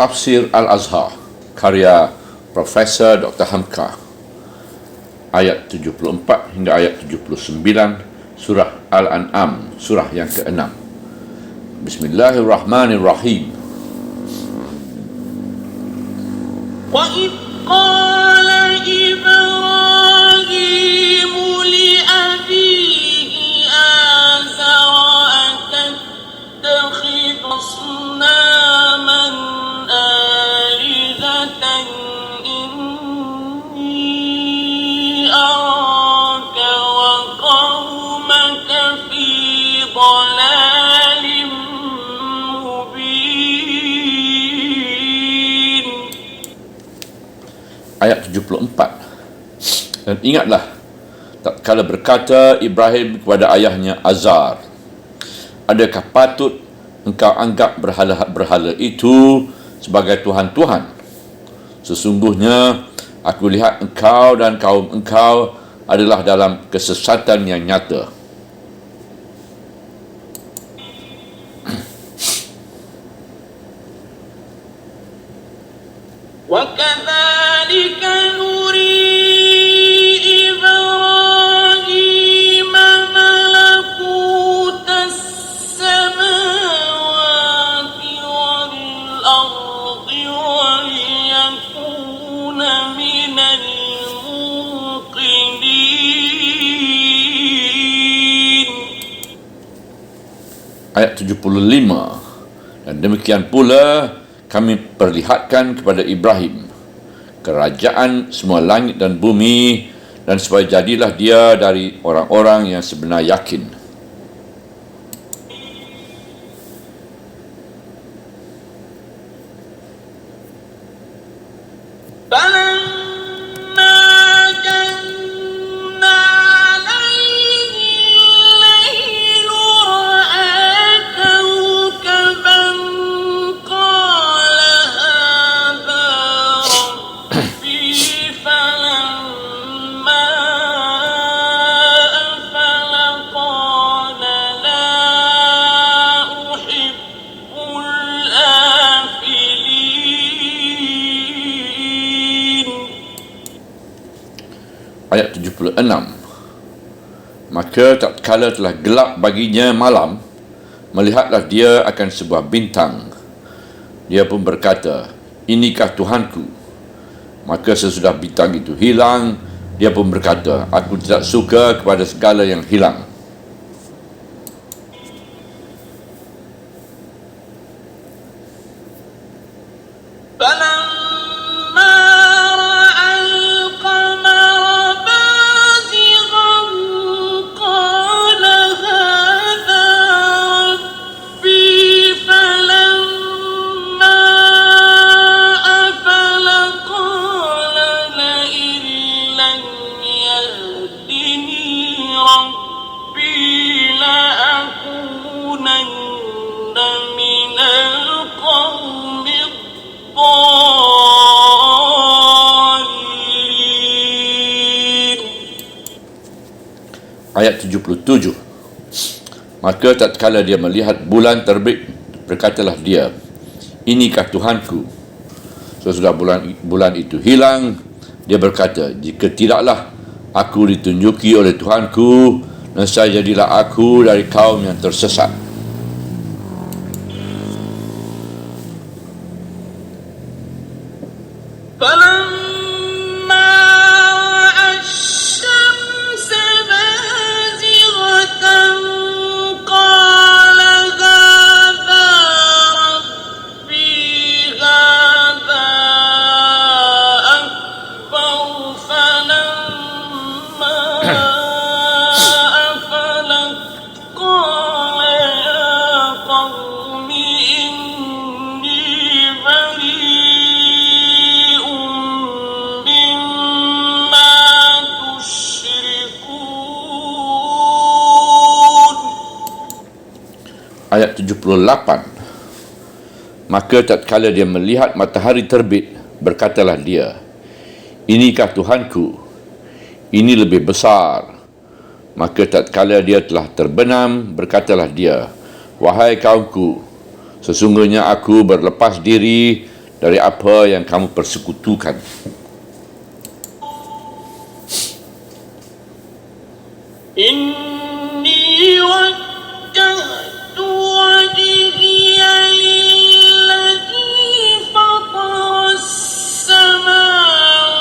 Tafsir Al-Azhar karya Profesor Dr. Hamka, ayat 74 hingga ayat 79 surah Al-An'am, surah yang ke-6. Bismillahirrahmanirrahim. وَإِذْ قَالَ إِبْرَاهِيمُ لِأَبِيهِ آزَرَ أَتَتَّخِذُ أَصْنَامًا آلِهَةً إِنِّي أَرَاكَ وَقَوْمَكَ فِي ضَلَالٍ مُبِينٍ. Ayat 74. Dan ingatlah tatkala berkata Ibrahim kepada ayahnya Azar, adakah patut engkau anggap berhala itu sebagai Tuhan-Tuhan? Sesungguhnya aku lihat engkau dan kaum engkau adalah dalam kesesatan yang nyata. وَكَذَلِكَ نُرِي إِبْرَاهِيمَ مَلَكُوتَ السَّمَاوَاتِ وَالْأَرْضِ وَلِيَكُونَ مِنَ الْمُوقِنِينَ. Ayat 75. Dan demikian pula kami perlihatkan kepada Ibrahim kerajaan semua langit dan bumi, dan supaya jadilah dia dari orang-orang yang sebenar yakin. Ayat 76. Maka tatkala telah gelap baginya malam, melihatlah dia akan sebuah bintang. Dia pun berkata, inikah Tuhanku? Maka sesudah bintang itu hilang, dia pun berkata, aku tidak suka kepada segala yang hilang. Ayat 77. Maka tatkala dia melihat bulan terbit, berkatalah dia, inikah Tuhanku? Sesudah bulan itu hilang, dia berkata, jika tidaklah aku ditunjuki oleh Tuhanku, nescaya jadilah aku dari kaum yang tersesat. Ayat 78. Maka tatkala dia melihat matahari terbit, berkatalah dia, inikah Tuhanku? Ini lebih besar. Maka tatkala dia telah terbenam, berkatalah dia, wahai kaumku, sesungguhnya aku berlepas diri dari apa yang kamu persekutukan. Inni wajjahtu wajhiya lilladzi fataras samawati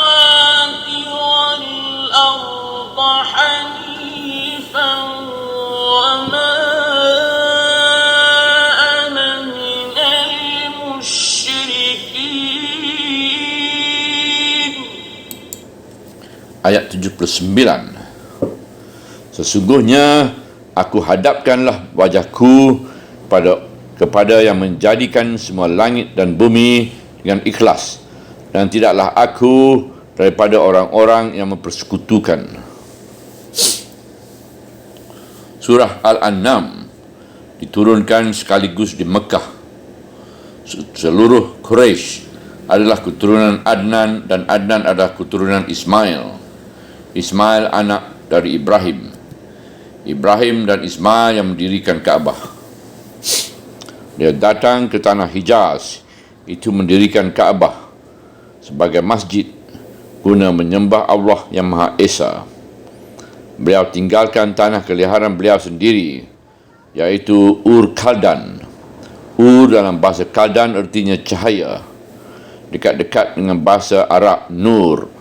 wal arda hanifan wa ma ana minal musyrikin. Ayat 79. Sesungguhnya aku hadapkanlah wajahku kepada yang menjadikan semua langit dan bumi dengan ikhlas, dan tidaklah aku daripada orang-orang yang mempersekutukan. Surah Al-An'am diturunkan sekaligus di Mekah. Seluruh Quraisy adalah keturunan Adnan, dan Adnan adalah keturunan Ismail. Ismail anak dari Ibrahim. Ibrahim dan Ismail yang mendirikan Kaabah. Dia datang ke tanah Hijaz itu mendirikan Kaabah sebagai masjid guna menyembah Allah yang Maha Esa. Beliau tinggalkan tanah keliharan beliau sendiri, iaitu Ur Kaldan. Ur dalam bahasa Kaldan artinya cahaya, dekat-dekat dengan bahasa Arab Nur.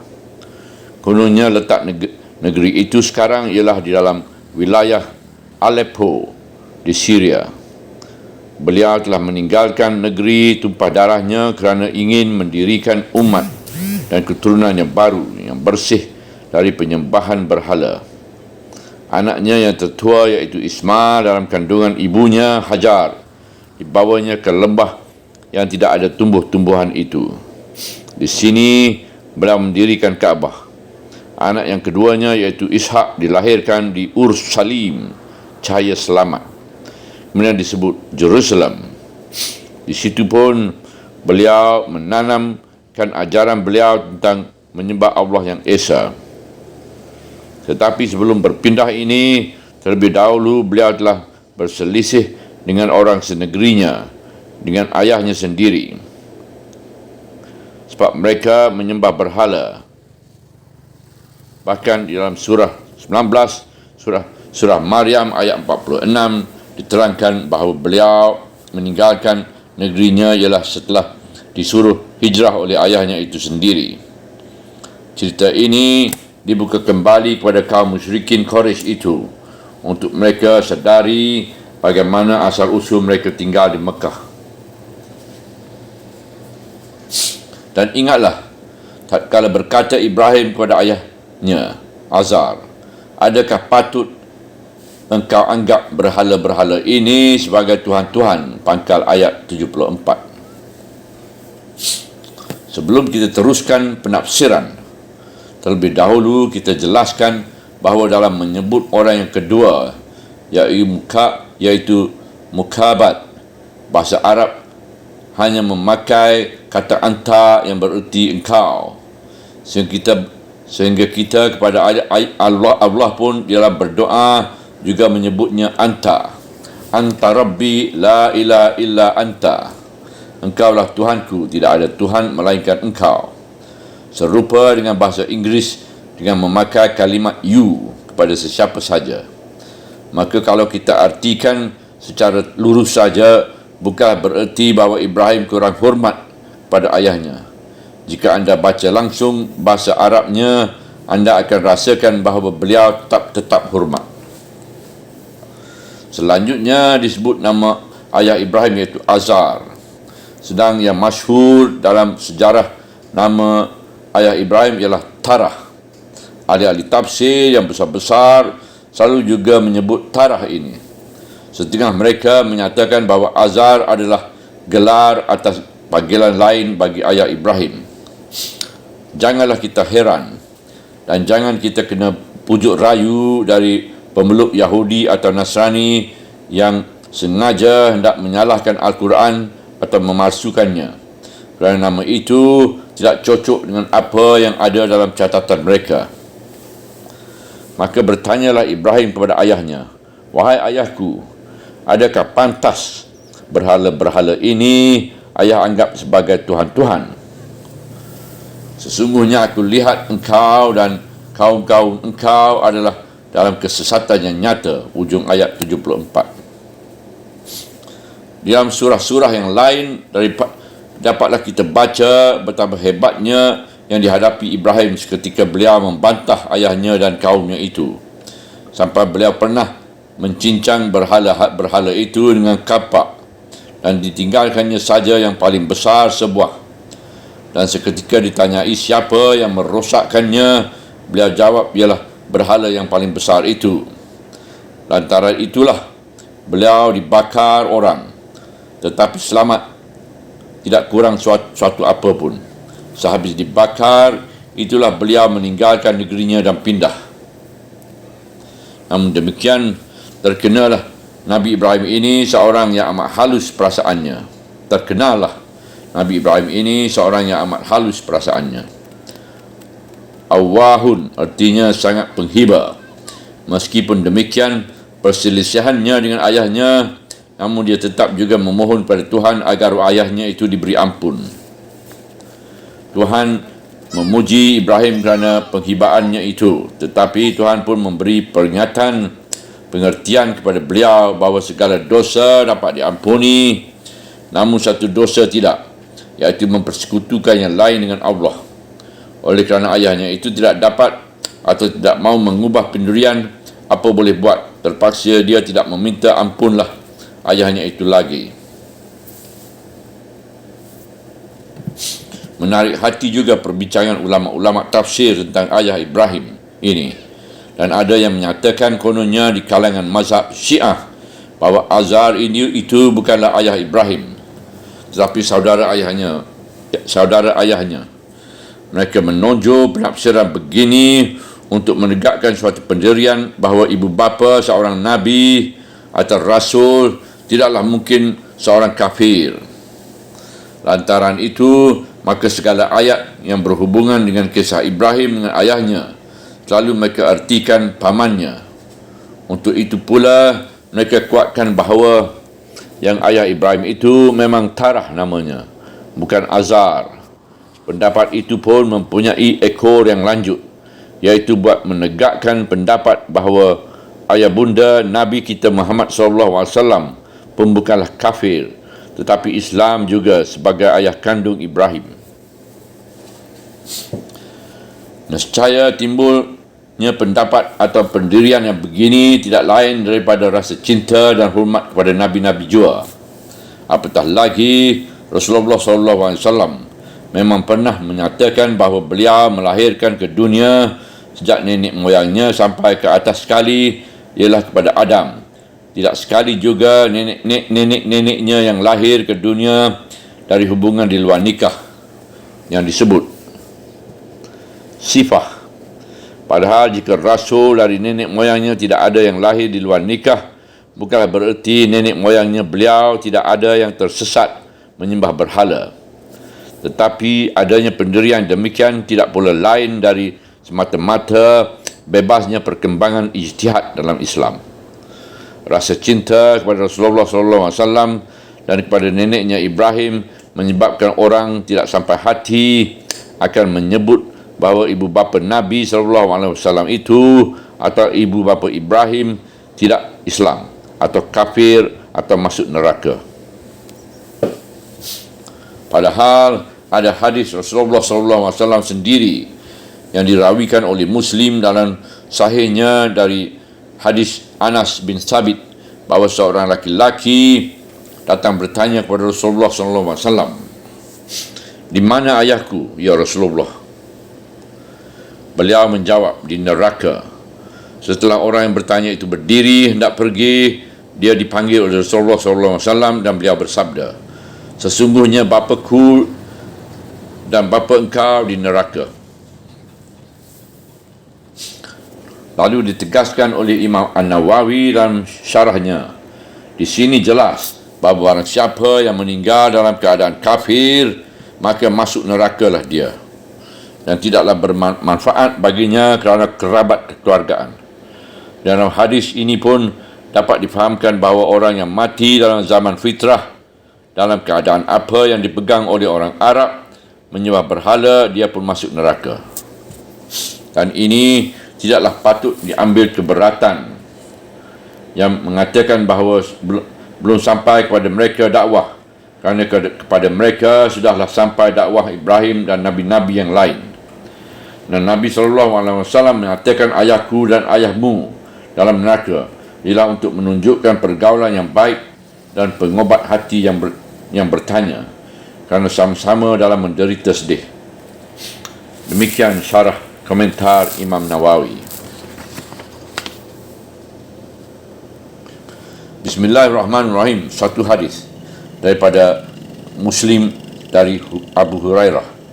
Kononnya letak negeri itu sekarang ialah di dalam wilayah Aleppo di Syria. Beliau telah meninggalkan negeri tumpah darahnya kerana ingin mendirikan umat dan keturunan yang baru, yang bersih dari penyembahan berhala. Anaknya yang tertua iaitu Ismail dalam kandungan ibunya Hajar dibawanya ke lembah yang tidak ada tumbuh-tumbuhan itu. Di sini beliau mendirikan Kaabah. Anak yang keduanya iaitu Ishak dilahirkan di Ursalim, cahaya selamat. Kemudian disebut Jerusalem. Di situ pun beliau menanamkan ajaran beliau tentang menyembah Allah yang Esa. Tetapi sebelum berpindah ini, terlebih dahulu beliau telah berselisih dengan orang senegerinya, dengan ayahnya sendiri. Sebab mereka menyembah berhala. Bahkan di dalam surah 19, surah Maryam ayat 46 diterangkan bahawa beliau meninggalkan negerinya ialah setelah disuruh hijrah oleh ayahnya itu sendiri. Cerita ini dibuka kembali kepada kaum musyrikin Quraisy itu untuk mereka sedari bagaimana asal-usul mereka tinggal di Mekah. Dan ingatlah, tatkala berkata Ibrahim kepada ayahnya Azar, adakah patut engkau anggap berhala-berhala ini sebagai Tuhan-Tuhan? Pangkal ayat 74. Sebelum kita teruskan penafsiran, terlebih dahulu kita jelaskan bahawa dalam menyebut orang yang kedua, iaitu mukabat, bahasa Arab hanya memakai kata anta yang bererti engkau, sehingga kita kepada Allah pun dalam berdoa juga menyebutnya anta Rabbi la ilaha illa anta, engkaulah Tuhanku, tidak ada Tuhan melainkan engkau. Serupa dengan bahasa Inggeris dengan memakai kalimat you kepada sesiapa saja. Maka kalau kita artikan secara lurus saja, bukan bererti bahawa Ibrahim kurang hormat pada ayahnya. Jika anda baca langsung bahasa Arabnya, anda akan rasakan bahawa beliau tetap hormat. Selanjutnya disebut nama ayah Ibrahim iaitu Azar. Sedang yang masyhur dalam sejarah nama ayah Ibrahim ialah Tarah. Ahli-ahli tafsir yang besar-besar selalu juga menyebut Tarah ini. Setengah mereka menyatakan bahawa Azar adalah gelar atas panggilan lain bagi ayah Ibrahim. Janganlah kita heran dan jangan kita kena pujuk rayu dari pemeluk Yahudi atau Nasrani yang sengaja hendak menyalahkan Al-Quran atau memalsukannya, kerana nama itu tidak cocok dengan apa yang ada dalam catatan mereka. Maka bertanyalah Ibrahim kepada ayahnya, wahai ayahku, adakah pantas berhala-berhala ini ayah anggap sebagai Tuhan-Tuhan. Sesungguhnya aku lihat engkau dan kaum-kaum engkau adalah dalam kesesatan yang nyata. Ujung ayat 74. Dalam surah-surah yang lain dapatlah kita baca betapa hebatnya yang dihadapi Ibrahim ketika beliau membantah ayahnya dan kaumnya itu. Sampai beliau pernah mencincang berhala itu dengan kapak dan ditinggalkannya saja yang paling besar sebuah. Dan seketika ditanyai siapa yang merosakkannya, beliau jawab ialah berhala yang paling besar itu. Lantaran itulah beliau dibakar orang, tetapi selamat, tidak kurang suatu apa pun. Sehabis dibakar, itulah beliau meninggalkan negerinya dan pindah. Namun demikian, terkenalah Nabi Ibrahim ini seorang yang amat halus perasaannya. Awahun artinya sangat penghiba. Meskipun demikian, perselisihannya dengan ayahnya, namun dia tetap juga memohon pada Tuhan agar ayahnya itu diberi ampun. Tuhan memuji Ibrahim kerana penghibaannya itu, tetapi Tuhan pun memberi pengertian kepada beliau bahawa segala dosa dapat diampuni, namun satu dosa tidak, iaitu mempersekutukan yang lain dengan Allah. Oleh kerana ayahnya itu tidak dapat atau tidak mahu mengubah pendirian, apa boleh buat? Terpaksa dia tidak meminta ampunlah ayahnya itu lagi. Menarik hati juga perbincangan ulama-ulama tafsir tentang ayah Ibrahim ini. Dan ada yang menyatakan kononnya di kalangan mazhab Syiah bahawa Azar itu bukanlah ayah Ibrahim, tetapi saudara ayahnya. Mereka menonjol penafsiran begini untuk menegakkan suatu pendirian bahawa ibu bapa seorang nabi atau rasul tidaklah mungkin seorang kafir. Lantaran itu, maka segala ayat yang berhubungan dengan kisah Ibrahim dengan ayahnya selalu mereka artikan pamannya. Untuk itu pula mereka kuatkan bahawa yang ayah Ibrahim itu memang Tarah namanya, bukan Azar. Pendapat itu pun mempunyai ekor yang lanjut, iaitu buat menegakkan pendapat bahawa ayah bunda Nabi kita Muhammad SAW pun bukanlah kafir, tetapi Islam juga sebagai ayah kandung Ibrahim. Nescaya timbulnya pendapat atau pendirian yang begini tidak lain daripada rasa cinta dan hormat kepada Nabi-Nabi jua. Apatah lagi Rasulullah SAW memang pernah menyatakan bahawa beliau melahirkan ke dunia sejak nenek moyangnya sampai ke atas sekali ialah kepada Adam. Tidak sekali juga nenek-neneknya yang lahir ke dunia dari hubungan di luar nikah yang disebut sifah. Padahal jika Rasul dari nenek moyangnya tidak ada yang lahir di luar nikah, bukanlah bererti nenek moyangnya beliau tidak ada yang tersesat menyembah berhala. Tetapi adanya pendirian demikian tidak pula lain dari semata-mata bebasnya perkembangan ijtihad dalam Islam. Rasa cinta kepada Rasulullah SAW dan kepada neneknya Ibrahim menyebabkan orang tidak sampai hati akan menyebut bahawa ibu bapa Nabi SAW itu atau ibu bapa Ibrahim tidak Islam atau kafir atau masuk neraka. Padahal ada hadis Rasulullah SAW sendiri yang dirawikan oleh Muslim dalam sahihnya dari hadis Anas bin Thabit bahawa seorang laki-laki datang bertanya kepada Rasulullah SAW, "Di mana ayahku, ya Rasulullah?" Beliau menjawab, "Di neraka." Setelah orang yang bertanya itu berdiri hendak pergi, dia dipanggil oleh Rasulullah SAW dan beliau bersabda, "Sesungguhnya bapaku dan bapa engkau di neraka." Lalu ditegaskan oleh Imam An-Nawawi dalam syarahnya, di sini jelas bahawa barang siapa yang meninggal dalam keadaan kafir, maka masuk nerakalah dia, dan tidaklah bermanfaat baginya kerana kerabat kekeluargaan. Dalam hadis ini pun dapat difahamkan bahawa orang yang mati dalam zaman fitrah dalam keadaan apa yang dipegang oleh orang Arab menyembah berhala, dia pun masuk neraka. Dan ini tidaklah patut diambil keberatan yang mengatakan bahawa belum sampai kepada mereka dakwah, kerana kepada mereka sudahlah sampai dakwah Ibrahim dan nabi-nabi yang lain. Dan Nabi SAW mengatakan, ayahku dan ayahmu dalam neraka ialah untuk menunjukkan pergaulan yang baik dan pengobat hati yang bertanya, kerana sama-sama dalam menderita sedih. Demikian syarah komentar Imam Nawawi. Bismillahirrahmanirrahim. Satu hadis daripada Muslim dari Abu Hurairah.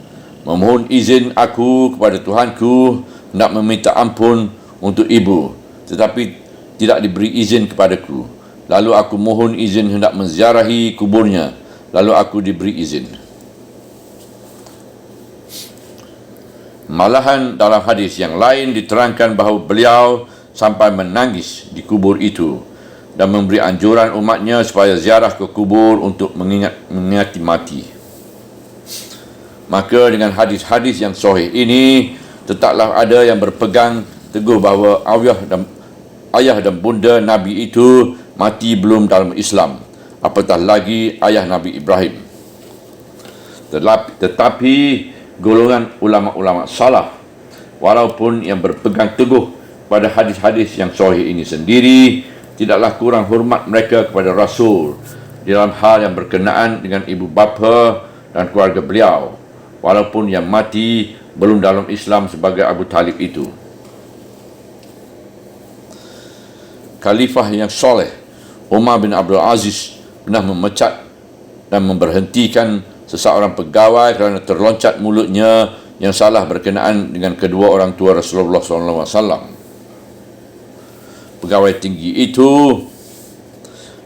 Memohon izin aku kepada Tuhanku hendak meminta ampun untuk ibu, tetapi tidak diberi izin kepadaku. Lalu aku mohon izin hendak menziarahi kuburnya, lalu aku diberi izin. Malahan dalam hadis yang lain diterangkan bahawa beliau sampai menangis di kubur itu dan memberi anjuran umatnya supaya ziarah ke kubur untuk mengingati mati. Maka dengan hadis-hadis yang sahih ini, tetaplah ada yang berpegang teguh bahawa ayah dan bunda Nabi itu mati belum dalam Islam, apatah lagi ayah Nabi Ibrahim. Tetapi golongan ulama-ulama salaf, walaupun yang berpegang teguh pada hadis-hadis yang sahih ini sendiri, tidaklah kurang hormat mereka kepada Rasul dalam hal yang berkenaan dengan ibu bapa dan keluarga beliau, walaupun yang mati belum dalam Islam sebagai Abu Talib itu. Khalifah yang soleh Umar bin Abdul Aziz pernah memecat dan memberhentikan seseorang pegawai kerana terloncat mulutnya yang salah berkenaan dengan kedua orang tua Rasulullah SAW. Pegawai tinggi itu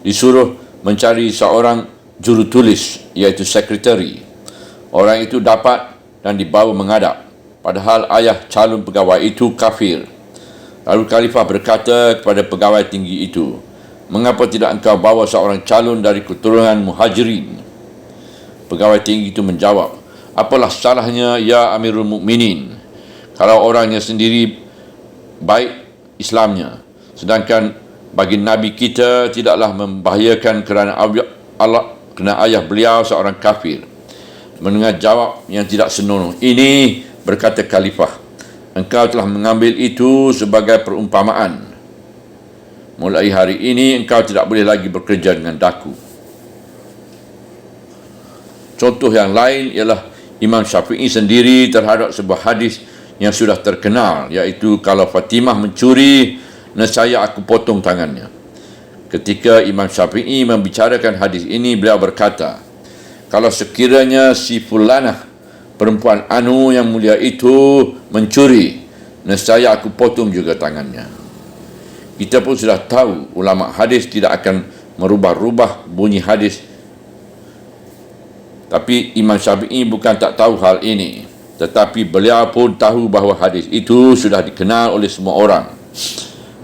disuruh mencari seorang jurutulis, iaitu sekretari. Orang itu dapat dan dibawa menghadap, padahal ayah calon pegawai itu kafir. Lalu Khalifah berkata kepada pegawai tinggi itu, mengapa tidak engkau bawa seorang calon dari keturunan Muhajirin? Pegawai tinggi itu menjawab, apalah salahnya ya Amirul Mukminin, kalau orangnya sendiri baik Islamnya, sedangkan bagi Nabi kita tidaklah membahayakan kerana ayah beliau seorang kafir. Mendengar jawab yang tidak senonoh ini, berkata Khalifah, engkau telah mengambil itu sebagai perumpamaan. Mulai hari ini engkau tidak boleh lagi bekerja dengan daku. Contoh yang lain ialah Imam Syafi'i sendiri terhadap sebuah hadis yang sudah terkenal, iaitu kalau Fatimah mencuri, nescaya aku potong tangannya. Ketika Imam Syafi'i membicarakan hadis ini, beliau berkata, kalau sekiranya si fulanah, perempuan anu yang mulia itu mencuri, nescaya aku potong juga tangannya. Kita pun sudah tahu ulama hadis tidak akan merubah-rubah bunyi hadis. Tapi Imam Syafi'i bukan tak tahu hal ini, tetapi beliau pun tahu bahawa hadis itu sudah dikenal oleh semua orang.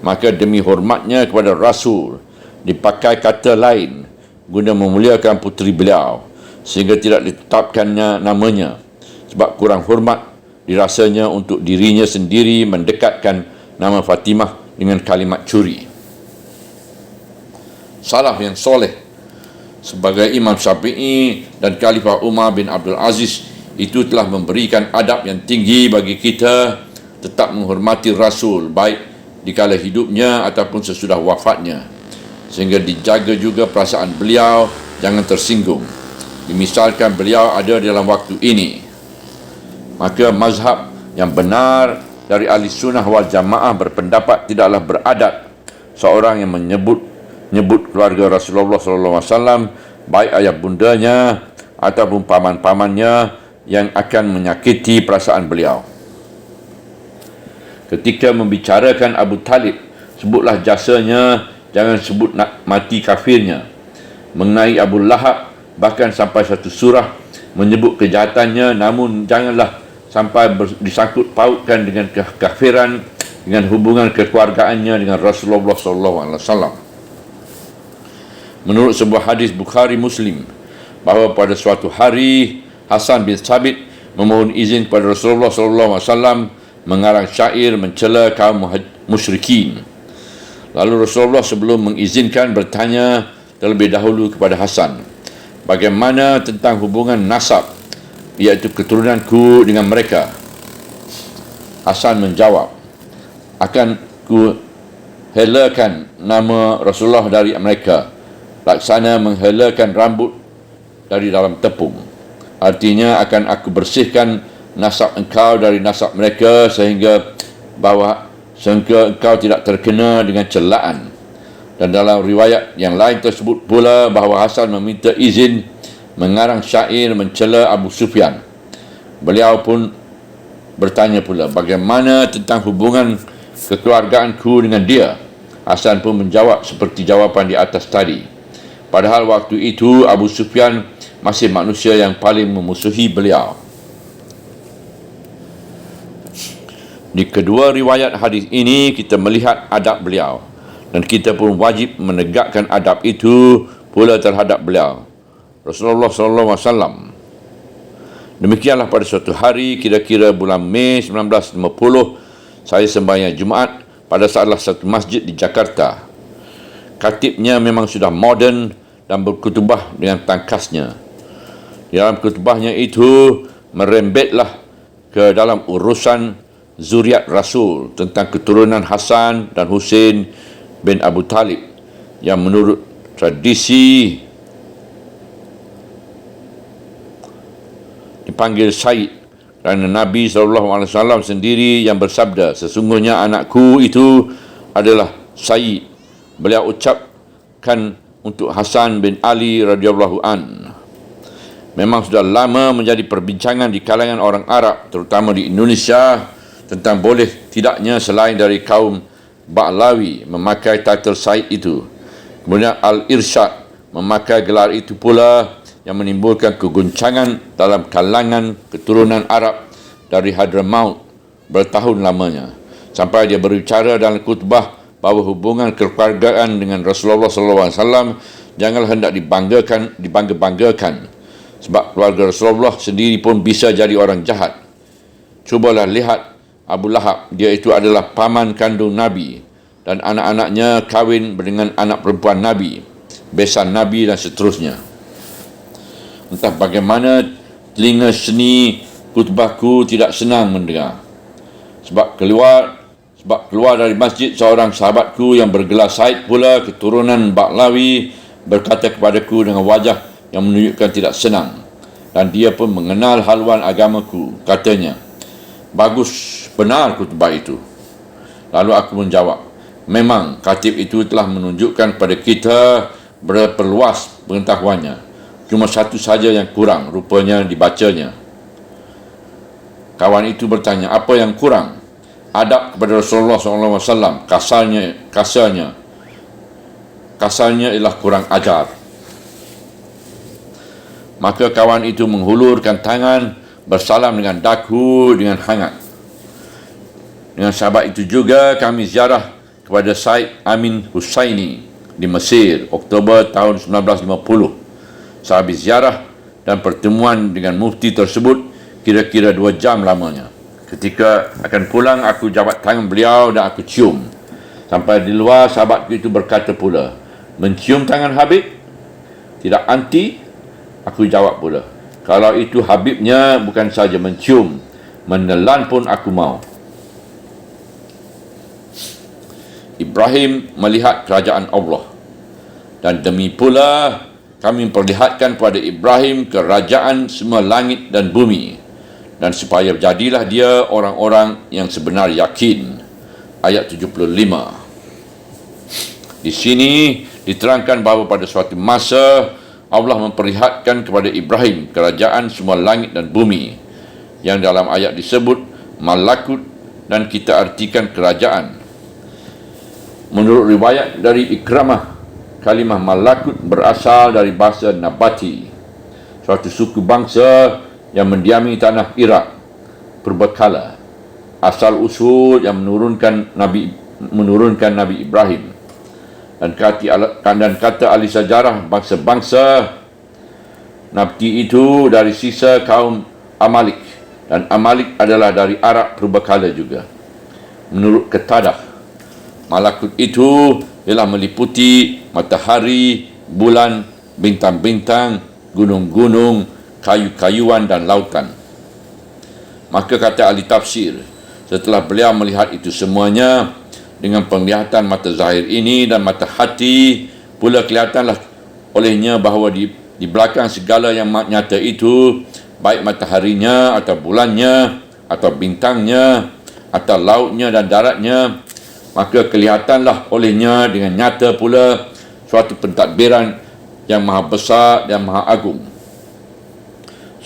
Maka demi hormatnya kepada Rasul, dipakai kata lain guna memuliakan puteri beliau, sehingga tidak ditetapkannya namanya, sebab kurang hormat dirasanya untuk dirinya sendiri mendekatkan nama Fatimah dengan kalimat curi. Salaf yang soleh sebagai Imam Syafi'i dan Khalifah Umar bin Abdul Aziz itu telah memberikan adab yang tinggi bagi kita tetap menghormati Rasul, baik di kala hidupnya ataupun sesudah wafatnya, sehingga dijaga juga perasaan beliau jangan tersinggung. Dimisalkan beliau ada dalam waktu ini, maka mazhab yang benar dari ahli sunnah wal jamaah berpendapat tidaklah beradat seorang yang menyebut keluarga Rasulullah SAW, baik ayah bundanya ataupun paman-pamannya, yang akan menyakiti perasaan beliau. Ketika membicarakan Abu Talib, sebutlah jasanya, jangan sebut mati kafirnya. Mengenai Abu Lahab, bahkan sampai satu surah menyebut kejahatannya, namun janganlah sampai disangkut pautkan dengan kekafiran, dengan hubungan kekeluargaannya dengan Rasulullah SAW. Menurut sebuah hadis Bukhari Muslim, bahawa pada suatu hari Hasan bin Thabit memohon izin kepada Rasulullah SAW mengarang syair mencela kaum musyrikin. Lalu Rasulullah sebelum mengizinkan bertanya terlebih dahulu kepada Hasan, bagaimana tentang hubungan nasab, iaitu keturunanku dengan mereka? Hasan menjawab, akan ku helakan nama Rasulullah dari mereka, laksana menghelakan rambut dari dalam tepung. Artinya akan aku bersihkan nasab engkau dari nasab mereka sehingga engkau tidak terkena dengan celaan. Dan dalam riwayat yang lain tersebut pula bahawa Hasan meminta izin mengarang syair mencela Abu Sufyan. Beliau pun bertanya pula, bagaimana tentang hubungan kekeluargaanku dengan dia? Hasan pun menjawab seperti jawapan di atas tadi. Padahal waktu itu Abu Sufyan masih manusia yang paling memusuhi beliau. Di kedua riwayat hadis ini kita melihat adab beliau, dan kita pun wajib menegakkan adab itu pula terhadap beliau, Rasulullah SAW. Demikianlah pada suatu hari, kira-kira bulan Mei 1950, saya sembahyang Jumaat pada salah satu masjid di Jakarta. Khatibnya memang sudah moden dan berkhutbah dengan tangkasnya. Di dalam khutbahnya itu merembetlah ke dalam urusan zuriat Rasul tentang keturunan Hasan dan Husain bin Abu Talib yang menurut tradisi dipanggil Said kerana Nabi SAW sendiri yang bersabda, sesungguhnya anakku itu adalah Said. Beliau ucapkan untuk Hasan bin Ali radhiyallahu an. Memang sudah lama menjadi perbincangan di kalangan orang Arab, terutama di Indonesia, tentang boleh tidaknya selain dari kaum Ba'lawi memakai title Said itu. Kemudian Al-Irsyad memakai gelar itu pula, yang menimbulkan keguncangan dalam kalangan keturunan Arab dari Hadramaut bertahun lamanya, sampai dia berbicara dalam khutbah bahawa hubungan kekeluargaan dengan Rasulullah SAW janganlah hendak dibangga-banggakan, sebab keluarga Rasulullah sendiri pun bisa jadi orang jahat. Cubalah lihat Abu Lahab, dia itu adalah paman kandung Nabi, dan anak-anaknya kahwin dengan anak perempuan Nabi, besan Nabi dan seterusnya. Entah bagaimana telinga seni khutbahku tidak senang mendengar. Sebab keluar dari masjid seorang sahabatku yang bergelar Said pula, keturunan Ba'lawi, berkata kepadaku dengan wajah yang menunjukkan tidak senang. Dan dia pun mengenal haluan agamaku. Katanya, bagus, benar khutbah itu. Lalu aku menjawab, memang khatib itu telah menunjukkan kepada kita berperluas pengetahuannya. Cuma satu saja yang kurang, rupanya dibacanya. Kawan itu bertanya, apa yang kurang? Adab kepada Rasulullah SAW, kasarnya ialah kurang ajar. Maka kawan itu menghulurkan tangan, bersalam dengan daku dengan hangat. Dengan sahabat itu juga kami ziarah kepada Said Amin Husaini di Mesir, Oktober tahun 1950. Sehabis ziarah dan pertemuan dengan mufti tersebut kira-kira 2 jam lamanya. Ketika akan pulang, aku jabat tangan beliau dan aku cium. Sampai di luar, sahabatku itu berkata pula, mencium tangan Habib? Tidak anti? Aku jawab pula, kalau itu Habibnya bukan saja mencium, menelan pun aku mau. Ibrahim melihat kerajaan Allah, dan demi pula kami memperlihatkan kepada Ibrahim kerajaan semua langit dan bumi, dan supaya jadilah dia orang-orang yang sebenar yakin. Ayat 75. Di sini diterangkan bahawa pada suatu masa Allah memperlihatkan kepada Ibrahim kerajaan semua langit dan bumi, yang dalam ayat disebut malakut, dan kita artikan kerajaan. Menurut riwayat dari Ikramah, kalimah malakut berasal dari bahasa Nabati, suatu suku bangsa yang mendiami tanah Iraq purbakala, asal usul yang menurunkan Nabi Ibrahim. Dan kata ahli sejarah bangsa-bangsa Nabti itu dari sisa kaum Amalik, dan Amalik adalah dari Arab purbakala juga. Menurut Qatadah, malakut itu ialah meliputi matahari, bulan, bintang-bintang, gunung-gunung, kayu-kayuan dan lautan. Maka kata ahli tafsir, setelah beliau melihat itu semuanya, dengan penglihatan mata zahir ini dan mata hati, pula kelihatanlah olehnya bahawa di belakang segala yang nyata itu, baik mataharinya atau bulannya atau bintangnya atau lautnya dan daratnya, maka kelihatanlah olehnya dengan nyata pula suatu pentadbiran yang maha besar dan maha agung.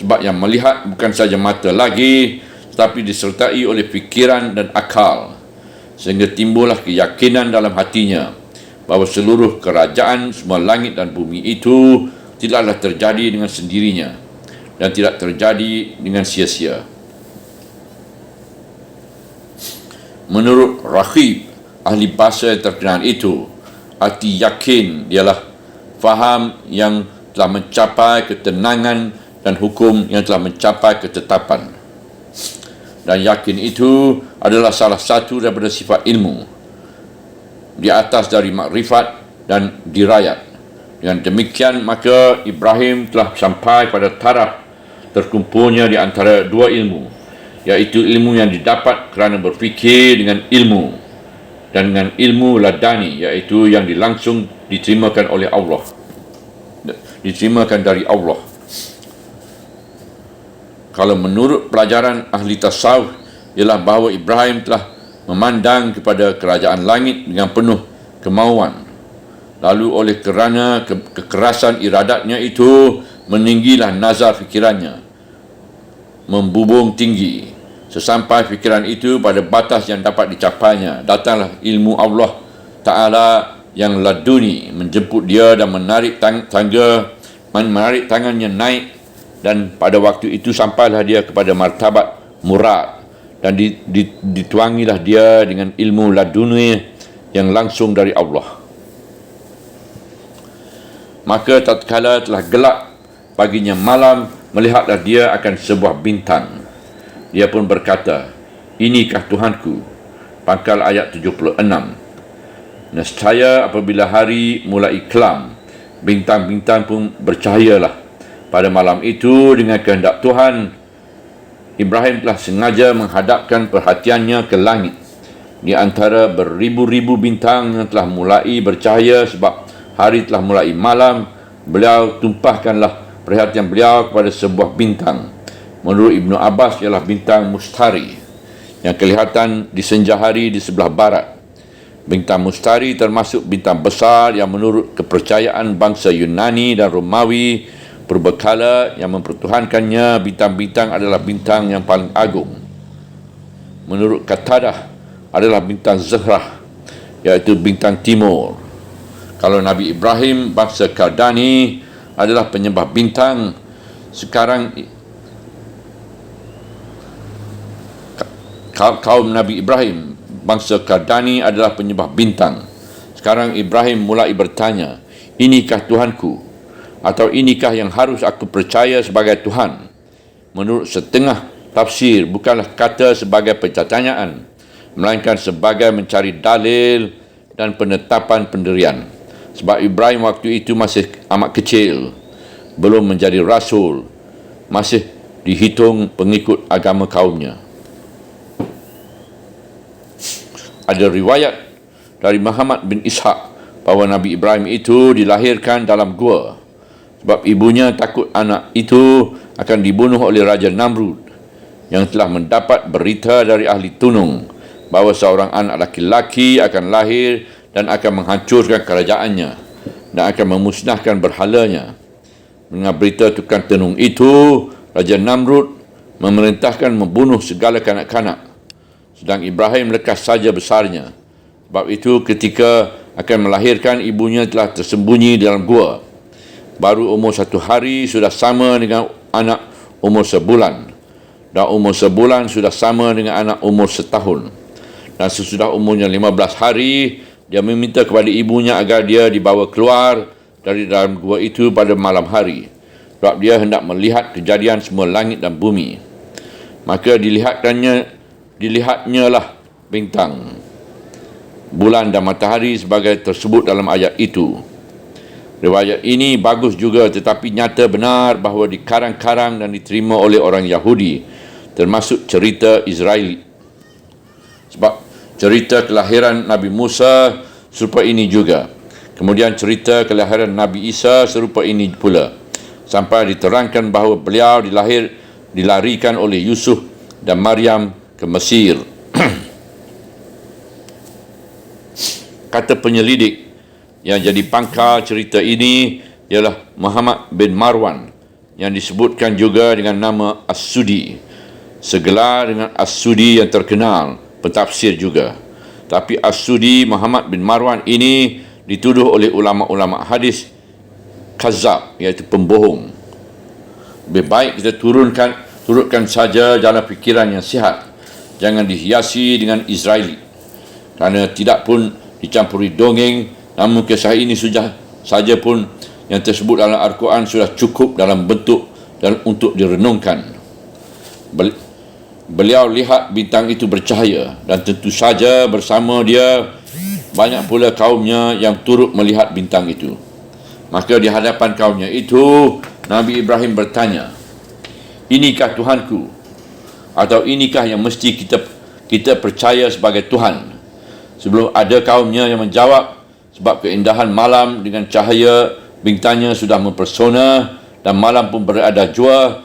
Sebab yang melihat bukan saja mata lagi, tetapi disertai oleh fikiran dan akal, sehingga timbullah keyakinan dalam hatinya bahawa seluruh kerajaan, semua langit dan bumi itu tidaklah terjadi dengan sendirinya dan tidak terjadi dengan sia-sia. Menurut Raghib, ahli bahasa yang terkenal itu, arti yakin ialah faham yang telah mencapai ketenangan dan hukum yang telah mencapai ketetapan. Dan yakin itu adalah salah satu daripada sifat ilmu, di atas dari makrifat dan dirayat. Dengan demikian, maka Ibrahim telah sampai pada taraf terkumpulnya di antara dua ilmu, iaitu ilmu yang didapat kerana berfikir dengan ilmu, dan dengan ilmu ladani, iaitu yang langsung diterimakan oleh Allah, diterimakan dari Allah. Kalau menurut pelajaran ahli tasawuf, ialah bahawa Ibrahim telah memandang kepada kerajaan langit dengan penuh kemauan. Lalu oleh kerana kekerasan iradatnya itu, meninggilah nazar fikirannya, membubung tinggi. Sesampai fikiran itu pada batas yang dapat dicapainya, datanglah ilmu Allah Ta'ala yang laduni menjemput dia dan menarik tangannya naik, dan pada waktu itu sampailah dia kepada martabat murad, dan dituangilah dia dengan ilmu laduni yang langsung dari Allah. Maka tatkala telah gelap paginya malam, melihatlah dia akan sebuah bintang. Dia pun berkata, "Inikah Tuhanku?" Pangkal ayat 76. Nescaya apabila hari mulai kelam, bintang-bintang pun bercahayalah. Pada malam itu, dengan kehendak Tuhan, Ibrahim telah sengaja menghadapkan perhatiannya ke langit. Di antara beribu-ribu bintang yang telah mulai bercahaya sebab hari telah mulai malam, beliau tumpahkanlah perhatian beliau kepada sebuah bintang. Menurut Ibnu Abbas ialah bintang Mustari, yang kelihatan di senja hari di sebelah barat. Bintang Mustari termasuk bintang besar yang menurut kepercayaan bangsa Yunani dan Romawi purbakala yang mempertuhankannya, bintang-bintang adalah bintang yang paling agung. Menurut Qatadah adalah bintang Zuhrah, iaitu bintang timur. Kalau Nabi Ibrahim bangsa Kaldani adalah penyembah bintang, sekarang kaum Nabi Ibrahim bangsa Kaldani adalah penyembah bintang. Sekarang Ibrahim mulai bertanya, "Inikah Tuhanku?" Atau inikah yang harus aku percaya sebagai Tuhan? Menurut setengah tafsir, bukanlah kata sebagai pertanyaan, melainkan sebagai mencari dalil dan penetapan pendirian. Sebab Ibrahim waktu itu masih amat kecil, belum menjadi rasul, masih dihitung pengikut agama kaumnya. Ada riwayat dari Muhammad bin Ishaq bahawa Nabi Ibrahim itu dilahirkan dalam gua, sebab ibunya takut anak itu akan dibunuh oleh Raja Namrud, yang telah mendapat berita dari ahli tunung bahawa seorang anak laki-laki akan lahir dan akan menghancurkan kerajaannya dan akan memusnahkan berhalanya. Mendengar berita tukang tenung itu, Raja Namrud memerintahkan membunuh segala kanak-kanak, sedang Ibrahim lekas saja besarnya. Sebab itu ketika akan melahirkan, ibunya telah tersembunyi dalam gua. Baru umur 1 hari sudah sama dengan anak umur sebulan, dan umur sebulan sudah sama dengan anak umur setahun. Dan sesudah umurnya 15 hari, dia meminta kepada ibunya agar dia dibawa keluar dari dalam gua itu pada malam hari. sebab dia hendak melihat kejadian semua langit dan bumi. Maka dilihatnya lah bintang, bulan dan matahari sebagai tersebut dalam ayat itu. Riwayat ini bagus juga, tetapi nyata benar bahawa dikarang-karang dan diterima oleh orang Yahudi, termasuk cerita Israeli. Sebab cerita kelahiran Nabi Musa serupa ini juga. Kemudian cerita kelahiran Nabi Isa serupa ini pula, sampai diterangkan bahawa beliau dilarikan oleh Yusuf dan Maryam ke Mesir. Kata penyelidik yang jadi pangkal cerita ini ialah Muhammad bin Marwan, yang disebutkan juga dengan nama As-Sudi. Segelar dengan As-Sudi yang terkenal, pentafsir juga. Tapi As-Sudi Muhammad bin Marwan ini dituduh oleh ulama-ulama hadis kazab, iaitu pembohong. Lebih baik kita turutkan saja jalan fikiran yang sihat, jangan dihiasi dengan Israeli, kerana tidak pun dicampuri dongeng. Namun kisah ini saja pun yang tersebut dalam Al-Quran sudah cukup dalam bentuk dan untuk direnungkan. Beliau lihat bintang itu bercahaya, dan tentu saja bersama dia banyak pula kaumnya yang turut melihat bintang itu. Maka di hadapan kaumnya itu, Nabi Ibrahim bertanya, "Inikah Tuhanku? Atau inikah yang mesti kita percaya sebagai Tuhan?" Sebelum ada kaumnya yang menjawab, sebab keindahan malam dengan cahaya bintangnya sudah mempesona, dan malam pun berada jua.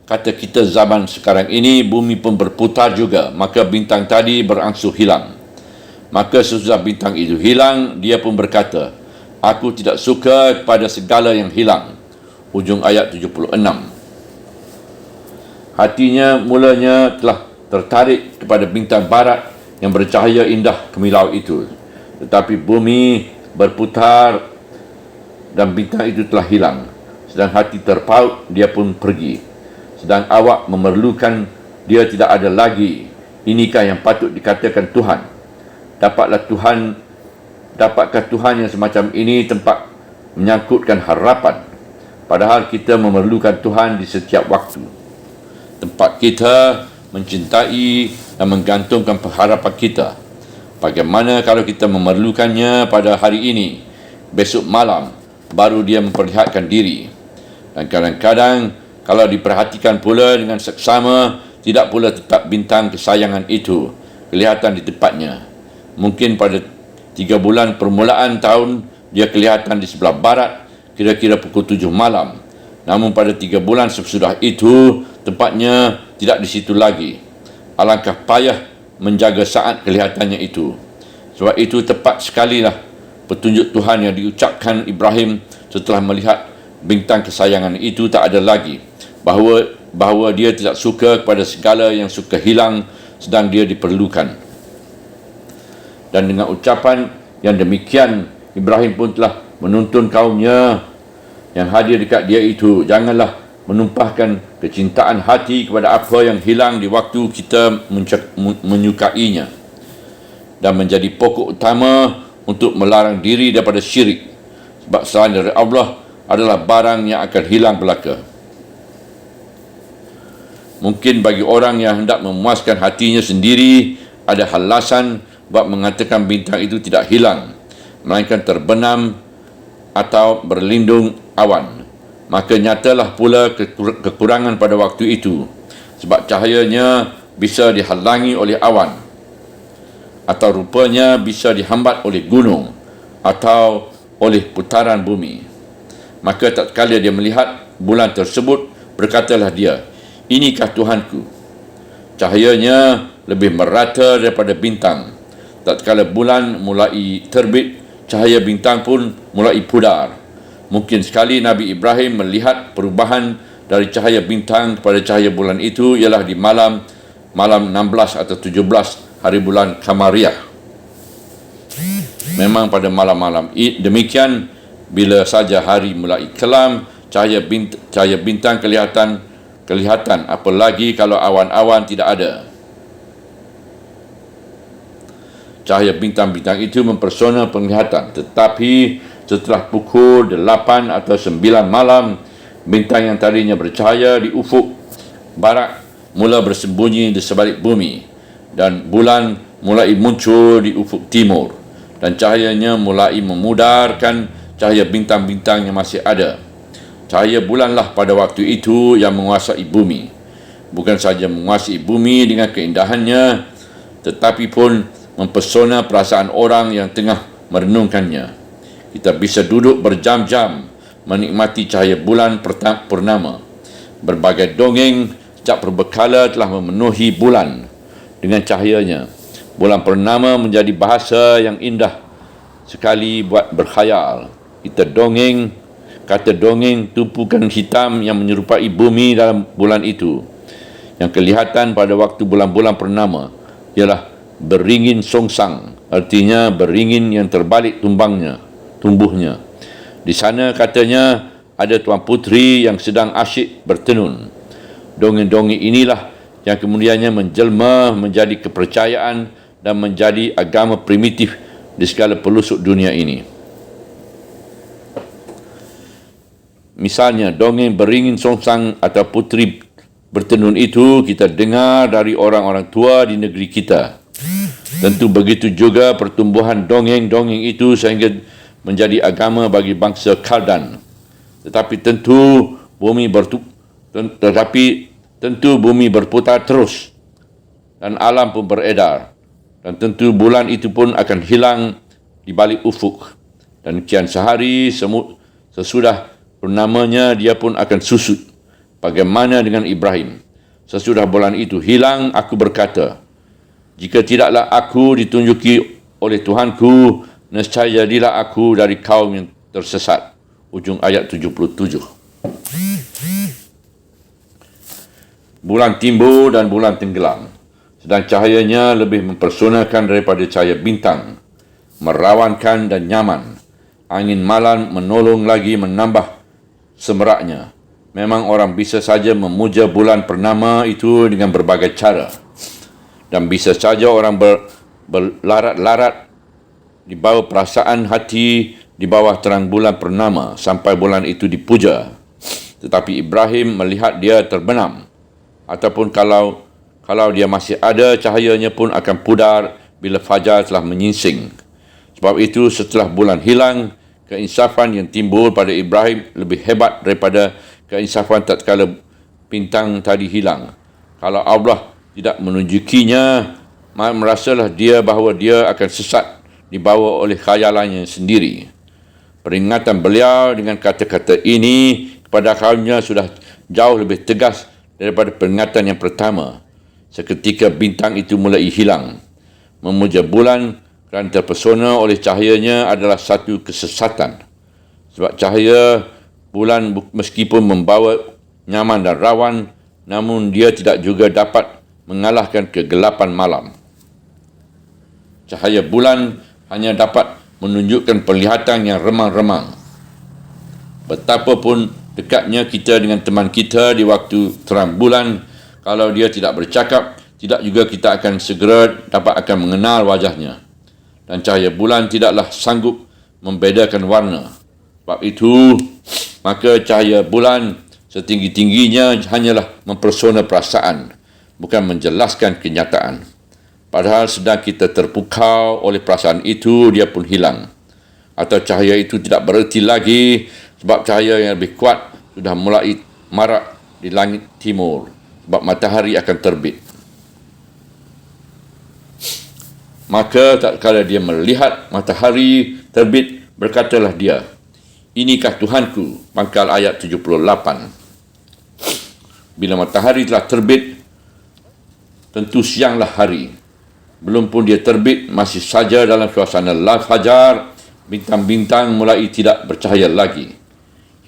Kata kita zaman sekarang ini, bumi pun berputar juga, maka bintang tadi berangsur hilang. Maka sesudah bintang itu hilang, dia pun berkata, "Aku tidak suka kepada segala yang hilang." Ujung ayat 76. Hatinya mulanya telah tertarik kepada bintang barat yang bercahaya indah kemilau itu. Tetapi bumi berputar dan bintang itu telah hilang. Sedang hati terpaut, dia pun pergi. Sedang awak memerlukan, dia tidak ada lagi. Inikah yang patut dikatakan Tuhan? Dapatkah Tuhan yang semacam ini tempat menyangkutkan harapan? Padahal kita memerlukan Tuhan di setiap waktu. Tempat kita mencintai dan menggantungkan pengharapan kita. Bagaimana kalau kita memerlukannya pada hari ini, besok malam baru dia memperlihatkan diri. Dan kadang-kadang kalau diperhatikan pula dengan seksama, tidak pula tetap bintang kesayangan itu kelihatan di tempatnya. Mungkin pada 3 bulan permulaan tahun dia kelihatan di sebelah barat, kira-kira pukul 7 malam. Namun pada 3 bulan sesudah itu, tempatnya tidak di situ lagi. Alangkah payah menjaga saat kelihatannya itu. Sebab itu tepat sekali lah petunjuk Tuhan yang diucapkan Ibrahim setelah melihat bintang kesayangan itu tak ada lagi, bahawa dia tidak suka kepada segala yang suka hilang sedang dia diperlukan. Dan dengan ucapan yang demikian, Ibrahim pun telah menuntun kaumnya yang hadir dekat dia itu, janganlah menumpahkan kecintaan hati kepada apa yang hilang di waktu kita menyukainya, dan menjadi pokok utama untuk melarang diri daripada syirik. Sebab selain dari Allah adalah barang yang akan hilang belaka. Mungkin bagi orang yang hendak memuaskan hatinya sendiri, ada alasan buat mengatakan bintang itu tidak hilang, melainkan terbenam atau berlindung awan. Maka nyatalah pula kekurangan pada waktu itu, sebab cahayanya bisa dihalangi oleh awan, atau rupanya bisa dihambat oleh gunung atau oleh putaran bumi. Maka tatkala dia melihat bulan tersebut, berkatalah dia, "Inikah Tuhanku?" Cahayanya lebih merata daripada bintang. Tatkala bulan mulai terbit, cahaya bintang pun mulai pudar. Mungkin sekali Nabi Ibrahim melihat perubahan dari cahaya bintang kepada cahaya bulan itu ialah di malam 16 atau 17 hari bulan Qamariyah. Memang pada malam-malam demikian, bila saja hari mulai kelam, cahaya bintang kelihatan, apalagi kalau awan-awan tidak ada. Cahaya bintang-bintang itu mempersona penglihatan, tetapi setelah pukul 8 atau 9 malam, Bintang yang tadinya bercahaya di ufuk barat mula bersembunyi di sebalik bumi, dan bulan mulai muncul di ufuk timur, dan cahayanya mulai memudarkan cahaya bintang-bintang yang masih ada. Cahaya bulanlah pada waktu itu yang menguasai bumi. Bukan saja menguasai bumi dengan keindahannya, tetapi pun mempesona perasaan orang yang tengah merenungkannya. Kita bisa duduk berjam-jam menikmati cahaya bulan purnama. Berbagai dongeng sejak perbekala telah memenuhi bulan dengan cahayanya. Bulan purnama menjadi bahasa yang indah sekali buat berkhayal. Kata dongeng tumpukan hitam yang menyerupai bumi dalam bulan itu, yang kelihatan pada waktu bulan-bulan purnama, ialah beringin songsang, artinya beringin yang terbalik tumbuhnya. Di sana katanya ada Tuan Puteri yang sedang asyik bertenun. Dongeng-dongeng inilah yang kemudiannya menjelma menjadi kepercayaan dan menjadi agama primitif di segala pelosok dunia ini. Misalnya, dongeng beringin songsang atau puteri bertenun itu kita dengar dari orang-orang tua di negeri kita. Tentu begitu juga pertumbuhan dongeng-dongeng itu sehingga menjadi agama bagi bangsa Kaldan. Tetapi tentu bumi berputar terus dan alam pun beredar, dan tentu bulan itu pun akan hilang di balik ufuk, dan kian sehari sesudah purnamanya dia pun akan susut. Bagaimana dengan Ibrahim? Sesudah bulan itu hilang, aku berkata, jika tidaklah aku ditunjuki oleh Tuhanku, nescaya jadilah aku dari kaum yang tersesat. Ujung ayat 77. Bulan timbul dan bulan tenggelam, sedang cahayanya lebih mempersonakan daripada cahaya bintang, merawankan dan nyaman. Angin malam menolong lagi menambah semeraknya. Memang orang bisa saja memuja bulan purnama itu dengan berbagai cara, dan bisa saja orang berlarat-larat di bawah perasaan hati di bawah terang bulan purnama sampai bulan itu dipuja. Tetapi Ibrahim melihat dia terbenam, ataupun kalau dia masih ada, cahayanya pun akan pudar bila fajar telah menyingsing. Sebab itu setelah bulan hilang, keinsafan yang timbul pada Ibrahim lebih hebat daripada keinsafan tatkala bintang tadi hilang. Kalau Allah tidak menunjukinya, merasalah dia bahawa dia akan sesat dibawa oleh khayalannya sendiri. Peringatan beliau dengan kata-kata ini kepada kaumnya sudah jauh lebih tegas daripada peringatan yang pertama. Seketika bintang itu mulai hilang. Memuja bulan kerana terpesona oleh cahayanya adalah satu kesesatan. Sebab cahaya bulan meskipun membawa nyaman dan rawan, namun dia tidak juga dapat mengalahkan kegelapan malam. Cahaya bulan hanya dapat menunjukkan penglihatan yang remang-remang. Betapapun dekatnya kita dengan teman kita di waktu terang bulan, kalau dia tidak bercakap, tidak juga kita akan segera akan mengenal wajahnya. Dan cahaya bulan tidaklah sanggup membedakan warna. Sebab itu, maka cahaya bulan setinggi-tingginya hanyalah mempersona perasaan, bukan menjelaskan kenyataan. Padahal sedang kita terpukau oleh perasaan itu, dia pun hilang. Atau cahaya itu tidak bererti lagi, sebab cahaya yang lebih kuat sudah mulai marak di langit timur, sebab matahari akan terbit. Maka tatkala dia melihat matahari terbit, berkatalah dia, inikah Tuhanku, pangkal ayat 78. Bila matahari telah terbit, tentu sianglah hari. Belum pun dia terbit, masih saja dalam suasana fajar, bintang-bintang mulai tidak bercahaya lagi.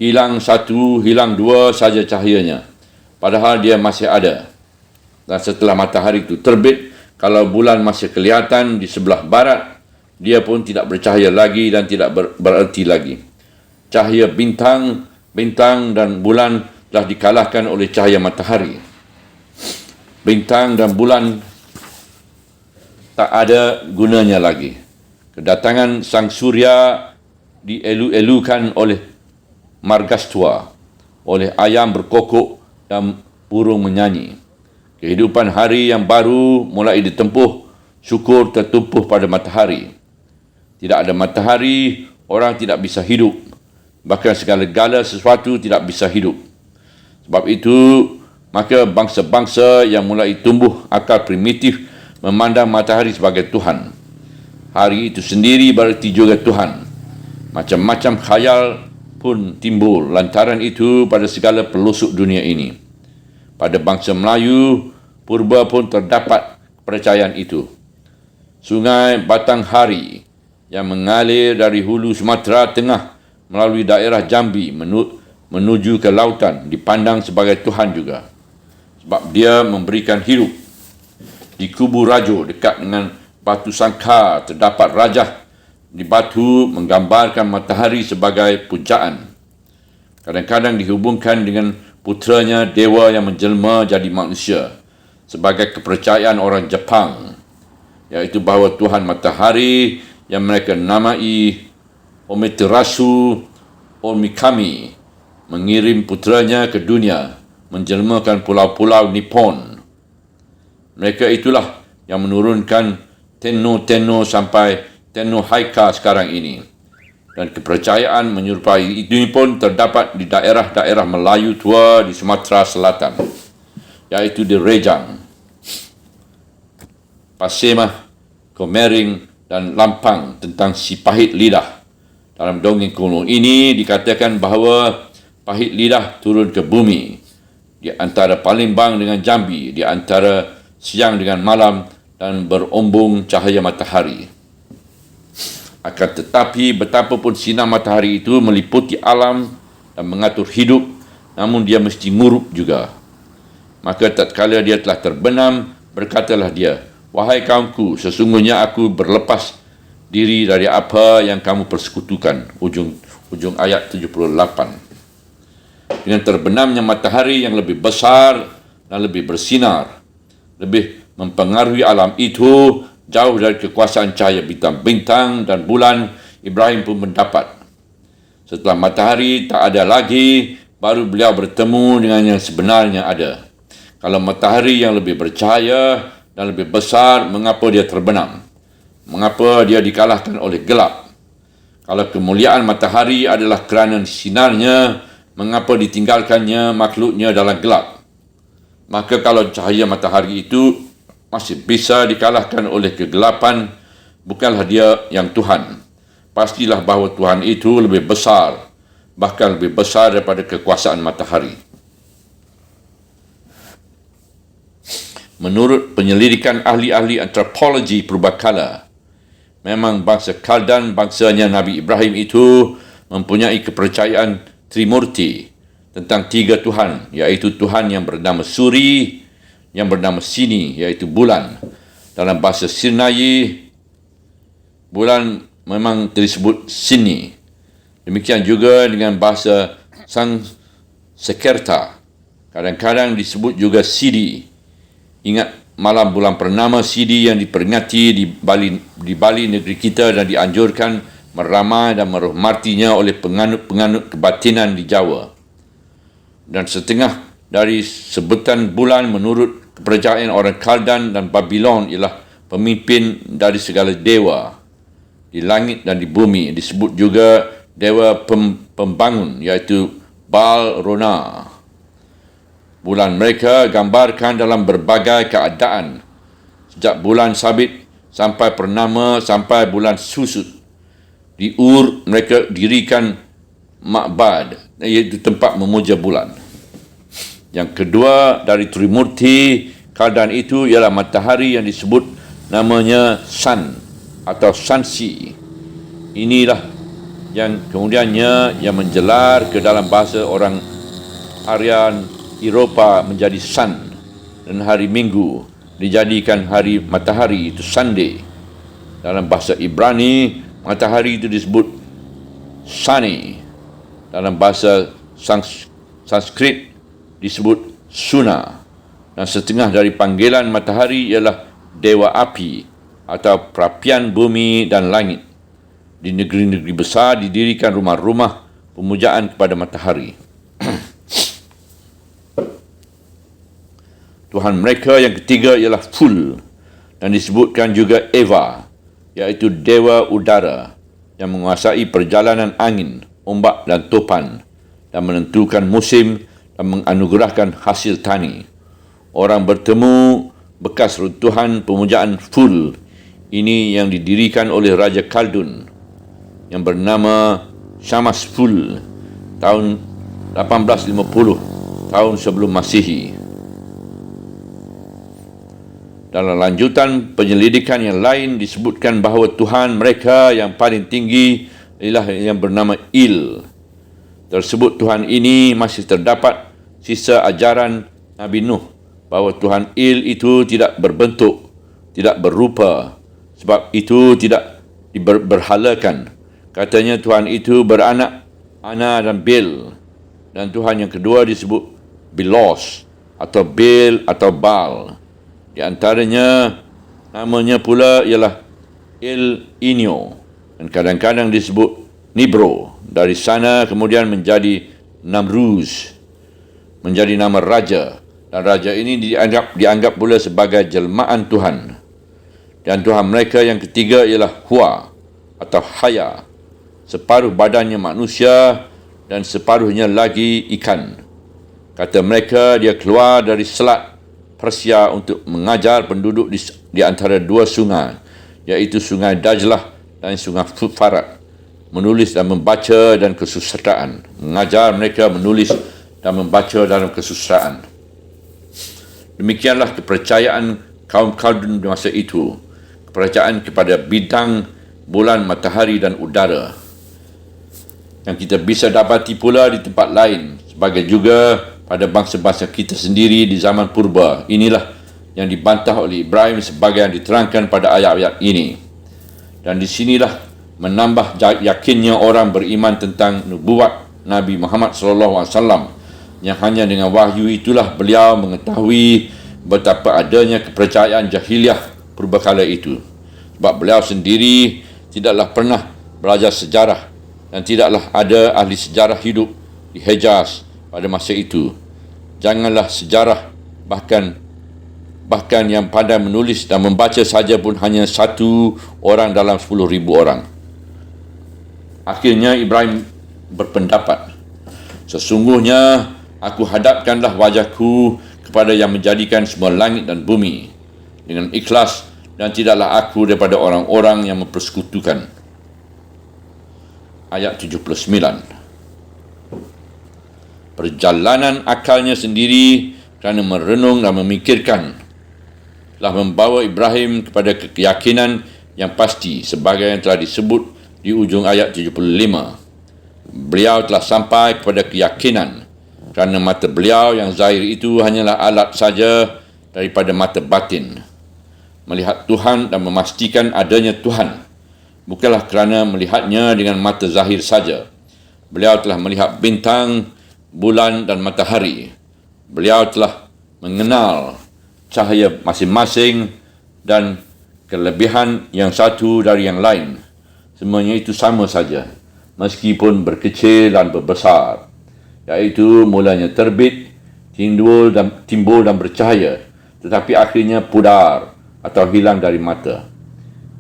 Hilang satu, hilang dua saja cahayanya, padahal dia masih ada. Dan setelah matahari itu terbit, kalau bulan masih kelihatan di sebelah barat, dia pun tidak bercahaya lagi dan tidak bererti lagi. Cahaya bintang dan bulan telah dikalahkan oleh cahaya matahari. Bintang dan bulan tak ada gunanya lagi. Kedatangan Sang Surya dielu-elukan oleh Margastua, oleh ayam berkokok dan burung menyanyi. Kehidupan hari yang baru mulai ditempuh, syukur tertumpuh pada matahari. Tidak ada matahari, orang tidak bisa hidup. Bahkan segala-gala sesuatu tidak bisa hidup. Sebab itu, maka bangsa-bangsa yang mulai tumbuh akal primitif memandang matahari sebagai Tuhan. Hari itu sendiri berarti juga Tuhan. Macam-macam khayal pun timbul lantaran itu pada segala pelosok dunia ini. Pada bangsa Melayu, purba pun terdapat kepercayaan itu. Sungai Batang Hari yang mengalir dari hulu Sumatera Tengah melalui daerah Jambi menuju ke lautan dipandang sebagai Tuhan juga. Sebab dia memberikan hidup. Di Kubu Rajo dekat dengan Batu Sangkar terdapat rajah di batu menggambarkan matahari sebagai pujaan. Kadang-kadang dihubungkan dengan putranya dewa yang menjelma jadi manusia sebagai kepercayaan orang Jepang, iaitu bahawa Tuhan Matahari yang mereka namai Amaterasu Omikami mengirim putranya ke dunia menjelmakan pulau-pulau Nippon. Mereka itulah yang menurunkan Tenno sampai Tenno Haika sekarang ini. Dan kepercayaan menyerupai ini pun terdapat di daerah-daerah Melayu tua di Sumatera Selatan, iaitu di Rejang, Pasemah, Komering dan Lampang tentang si pahit lidah. Dalam dongeng kuno ini dikatakan bahawa pahit lidah turun ke bumi di antara Palembang dengan Jambi, di antara siang dengan malam dan berombung cahaya matahari. Akan tetapi betapapun sinar matahari itu meliputi alam dan mengatur hidup, namun dia mesti murub juga. Maka tatkala dia telah terbenam, berkatalah dia, "Wahai kaumku, sesungguhnya aku berlepas diri dari apa yang kamu persekutukan." Ujung ayat 78. Dengan terbenamnya matahari yang lebih besar dan lebih bersinar, lebih mempengaruhi alam itu, jauh dari kekuasaan cahaya bintang-bintang dan bulan, Ibrahim pun mendapat. Setelah matahari tak ada lagi, baru beliau bertemu dengan yang sebenarnya ada. Kalau matahari yang lebih bercahaya dan lebih besar, mengapa dia terbenam? Mengapa dia dikalahkan oleh gelap? Kalau kemuliaan matahari adalah kerana sinarnya, mengapa ditinggalkannya makhluknya dalam gelap? Maka kalau cahaya matahari itu masih bisa dikalahkan oleh kegelapan, bukanlah dia yang Tuhan. Pastilah bahawa Tuhan itu lebih besar, bahkan lebih besar daripada kekuasaan matahari. Menurut penyelidikan ahli-ahli antropologi purbakala, memang bangsa Kaldan, bangsanya Nabi Ibrahim itu mempunyai kepercayaan Trimurti tentang tiga Tuhan, iaitu Tuhan yang bernama Suri, yang bernama Sini, iaitu bulan. Dalam bahasa Sirnai, bulan memang disebut Sini. Demikian juga dengan bahasa Sanskerta. Kadang-kadang disebut juga Sidi. Ingat malam bulan purnama Sidi yang diperingati di Bali negeri kita dan dianjurkan meramai dan merahmatinya oleh penganut-penganut kebatinan di Jawa. Dan setengah dari sebutan bulan menurut kepercayaan orang Kaldan dan Babylon ialah pemimpin dari segala dewa di langit dan di bumi. Disebut juga dewa pembangun, iaitu Baal Rona. Bulan mereka gambarkan dalam berbagai keadaan, sejak bulan sabit sampai purnama sampai bulan susut. Di Ur mereka dirikan makbad, iaitu tempat memuja bulan. Yang kedua dari Trimurti Kaldan itu ialah matahari yang disebut namanya Sun atau Sansi. Inilah yang kemudiannya yang menjelar ke dalam bahasa orang Aryan Eropah menjadi Sun, dan hari Minggu dijadikan hari matahari, itu Sunday. Dalam bahasa Ibrani, matahari itu disebut Sani. Dalam bahasa Sanskrit disebut Suna. Dan setengah dari panggilan matahari ialah dewa api atau perapian bumi dan langit. Di negeri-negeri besar didirikan rumah-rumah pemujaan kepada matahari. Tuhan mereka yang ketiga ialah Ful, dan disebutkan juga Eva, iaitu dewa udara yang menguasai perjalanan angin, ombak dan topan dan menentukan musim dan menganugerahkan hasil tani. Orang bertemu bekas runtuhan pemujaan Ful ini yang didirikan oleh Raja Khaldun yang bernama Shamash Ful tahun 1850 tahun sebelum Masihi. Dalam lanjutan penyelidikan yang lain disebutkan bahawa Tuhan mereka yang paling tinggi ialah yang bernama Il. Tersebut Tuhan ini masih terdapat sisa ajaran Nabi Nuh bahawa Tuhan Il itu tidak berbentuk, tidak berupa, sebab itu tidak diberhalakan. Katanya Tuhan itu beranak Ana dan Bel, dan Tuhan yang kedua disebut Belos atau Bel atau Baal. Di antaranya namanya pula ialah El Inyo dan kadang-kadang disebut Nibro. Dari sana kemudian menjadi Namruz, menjadi nama raja, dan raja ini dianggap pula sebagai jelmaan Tuhan. Dan Tuhan mereka yang ketiga ialah Hua atau Haya, separuh badannya manusia dan separuhnya lagi ikan. Kata mereka dia keluar dari Selat Persia untuk mengajar penduduk di antara dua sungai, iaitu sungai Dajlah dan sungai Farat, menulis dan membaca dan kesusastraan. Mengajar mereka menulis dan membaca dalam kesusastraan. Demikianlah kepercayaan kaum Khaldun di masa itu, kepercayaan kepada bintang, bulan, matahari dan udara, yang kita bisa dapati pula di tempat lain, sebagai juga pada bangsa-bangsa kita sendiri di zaman purba. Inilah yang dibantah oleh Ibrahim sebagai yang diterangkan pada ayat-ayat ini. Dan di sinilah menambah yakinnya orang beriman tentang nubuat Nabi Muhammad SAW, yang hanya dengan wahyu itulah beliau mengetahui betapa adanya kepercayaan jahiliah purbakala itu. Sebab beliau sendiri tidaklah pernah belajar sejarah dan tidaklah ada ahli sejarah hidup di Hejaz pada masa itu. Janganlah sejarah, bahkan yang pandai menulis dan membaca saja pun hanya satu orang dalam 10,000 orang. Akhirnya Ibrahim berpendapat, sesungguhnya aku hadapkanlah wajahku kepada yang menjadikan semua langit dan bumi dengan ikhlas, dan tidaklah aku daripada orang-orang yang mempersekutukan. Ayat 79. Perjalanan akalnya sendiri kerana merenung dan memikirkan telah membawa Ibrahim kepada keyakinan yang pasti sebagai yang telah disebut di ujung ayat 75. Beliau telah sampai kepada keyakinan kerana mata beliau yang zahir itu hanyalah alat saja daripada mata batin, melihat Tuhan dan memastikan adanya Tuhan, bukanlah kerana melihatnya dengan mata zahir saja. Beliau telah melihat bintang, bulan dan matahari. Beliau telah mengenal cahaya masing-masing dan kelebihan yang satu dari yang lain. Semuanya itu sama saja, meskipun berkecil dan berbesar, iaitu mulanya terbit, timbul dan bercahaya, tetapi akhirnya pudar atau hilang dari mata.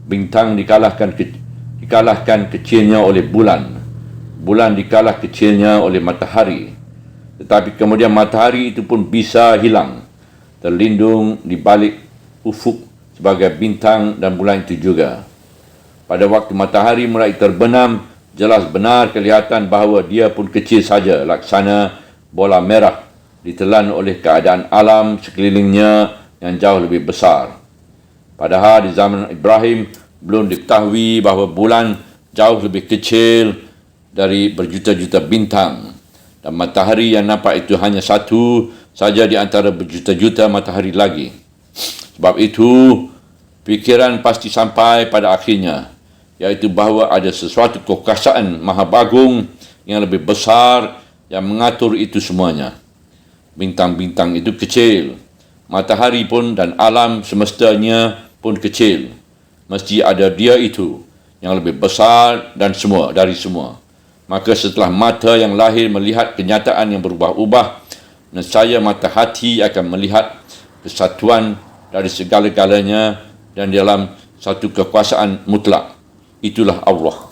Bintang dikalahkan kecilnya oleh bulan. Bulan dikalah kecilnya oleh matahari. Tetapi kemudian matahari itu pun bisa hilang, terlindung di balik ufuk sebagai bintang dan bulan itu juga. Pada waktu matahari mulai terbenam, jelas benar kelihatan bahawa dia pun kecil saja, laksana bola merah ditelan oleh keadaan alam sekelilingnya yang jauh lebih besar. Padahal di zaman Ibrahim belum diketahui bahawa bulan jauh lebih kecil dari berjuta-juta bintang, dan matahari yang nampak itu hanya satu saja di antara berjuta-juta matahari lagi. Sebab itu, fikiran pasti sampai pada akhirnya, iaitu bahawa ada sesuatu kekuasaan maha bagung yang lebih besar yang mengatur itu semuanya. Bintang-bintang itu kecil, matahari pun dan alam semestanya pun kecil. Mesti ada dia itu yang lebih besar dan semua dari semua. Maka setelah mata yang lahir melihat kenyataan yang berubah-ubah, nescaya mata hati akan melihat kesatuan dari segala-galanya dan dalam satu kekuasaan mutlak. Itulah Allah.